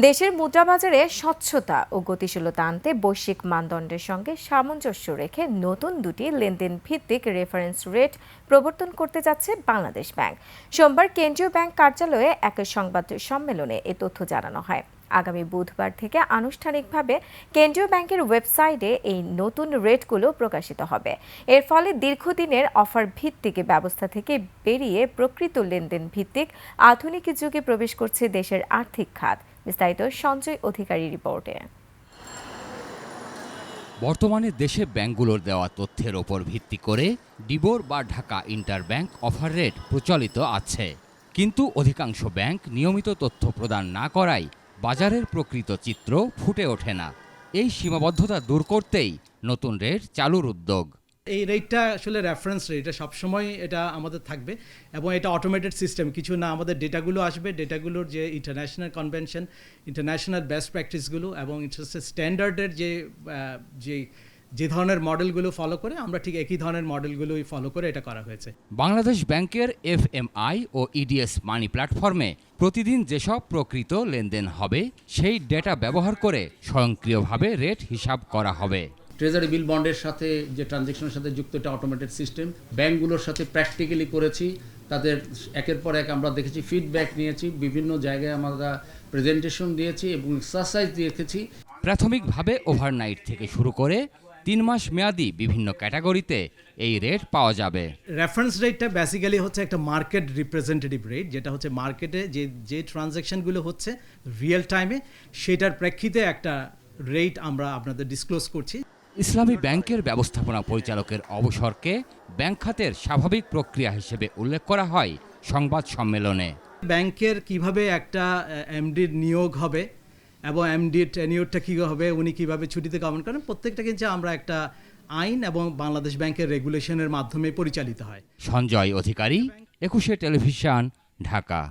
দেশের মুদ্রাবাজারে স্বচ্ছতা ও গতিশীলতা আনতে বৈশ্বিক মানদণ্ডের সঙ্গে সামঞ্জস্য রেখে নতুন দুটি লেনদেন ভিত্তিক রেফারেন্স রেট প্রবর্তন করতে যাচ্ছে বাংলাদেশ ব্যাংক। সোমবার কেন্দ্রীয় ব্যাংক কার্যালয়ে এক সংবাদ সম্মেলনে এ তথ্য জানানো হয়। আগামী বুধবার থেকে আনুষ্ঠানিকভাবে কেন্দ্রীয় ব্যাংকের ওয়েবসাইটে এই নতুন রেটগুলো প্রকাশিত হবে। এর ফলে দীর্ঘদিনের অফার ভিত্তিক ব্যবস্থা থেকে বেরিয়ে প্রকৃত লেনদেন ভিত্তিক আধুনিক যুগে প্রবেশ করছে দেশের আর্থিক খাত। বিস্তারিত সঞ্জয় অধিকারী রিপোর্টে। বর্তমানে দেশে ব্যাংকগুলোর দেওয়া তথ্যের ওপর ভিত্তি করে ডিবোর বা Dhaka inter bank offer rate প্রচলিত আছে, কিন্তু অধিকাংশ ব্যাংক নিয়মিত তথ্য প্রদান না করায় বাজারের প্রকৃত চিত্র ফুটে ওঠে না। এই সীমাবদ্ধতা দূর করতেই নতুন রেট চালুর উদ্যোগ। এই রেটটা আসলে রেফারেন্স রেট, এটা সবসময় এটা আমাদের থাকবে এবং এটা অটোমেটেড সিস্টেম। কিছু না, আমাদের ডেটাগুলো আসবে, ডেটাগুলোর যে ইন্টারন্যাশনাল কনভেনশন, ইন্টারন্যাশনাল বেস্ট প্র্যাকটিসগুলো এবং স্ট্যান্ডার্ডের যে ধরনের মডেলগুলো ফলো করে, আমরা ঠিক একই ধরনের মডেলগুলোই ফলো করে এটা করা হয়েছে। বাংলাদেশ ব্যাংকের এফএমআই ও ইডিএস মানি প্ল্যাটফর্মে প্রতিদিন যেসব প্রকৃত লেনদেন হবে সেই ডেটা ব্যবহার করে স্বয়ংক্রিয়ভাবে রেট হিসাব করা হবে। ট্রেজারি বিল বন্ডের সাথে যে ট্রানজ্যাকশনের সাথে যুক্ত এটা অটোমেটেড সিস্টেম। ব্যাংকগুলোর সাথে প্র্যাকটিক্যালি করেছি, তাদের একের পর এক আমরা দেখেছি, ফিডব্যাক নিয়েছি, বিভিন্ন জায়গায় আমরা প্রেজেন্টেশন দিয়েছি এবং এক্সারসাইজ দিয়েছি। প্রাথমিকভাবে ওভারনাইট থেকে শুরু করে 3 মাস মেয়াদি বিভিন্ন ক্যাটাগরিতে এই রেট পাওয়া যাবে। রেফারেন্স রেটটা বেসিক্যালি হচ্ছে একটা মার্কেট রিপ্রেজেন্টেটিভ রেট, যেটা হচ্ছে মার্কেটে যে ট্রানজ্যাকশনগুলো হচ্ছে রিয়েল টাইমে, সেটার প্রেক্ষিতে একটা রেট আমরা আপনাদের ডিসক্লোজ করছি। ইসলামী ব্যাংকের ব্যবস্থাপনা পরিচালকের অবসরকে ব্যাংক খাতের স্বাভাবিক প্রক্রিয়া হিসেবে উল্লেখ করা হয় সংবাদ সম্মেলনে। ব্যাংকের কিভাবে একটা এমডির নিয়োগ হবে এবং এমডির টেনিওরটা কী হবে, উনি কিভাবে ছুটিতে গমন করেন, প্রত্যেকটা কিন্তু আমরা একটা আইন এবং বাংলাদেশ ব্যাংকের রেগুলেশনের মাধ্যমে পরিচালিত হয়। সঞ্জয় অধিকারী, 21 টেলিভিশন, ঢাকা।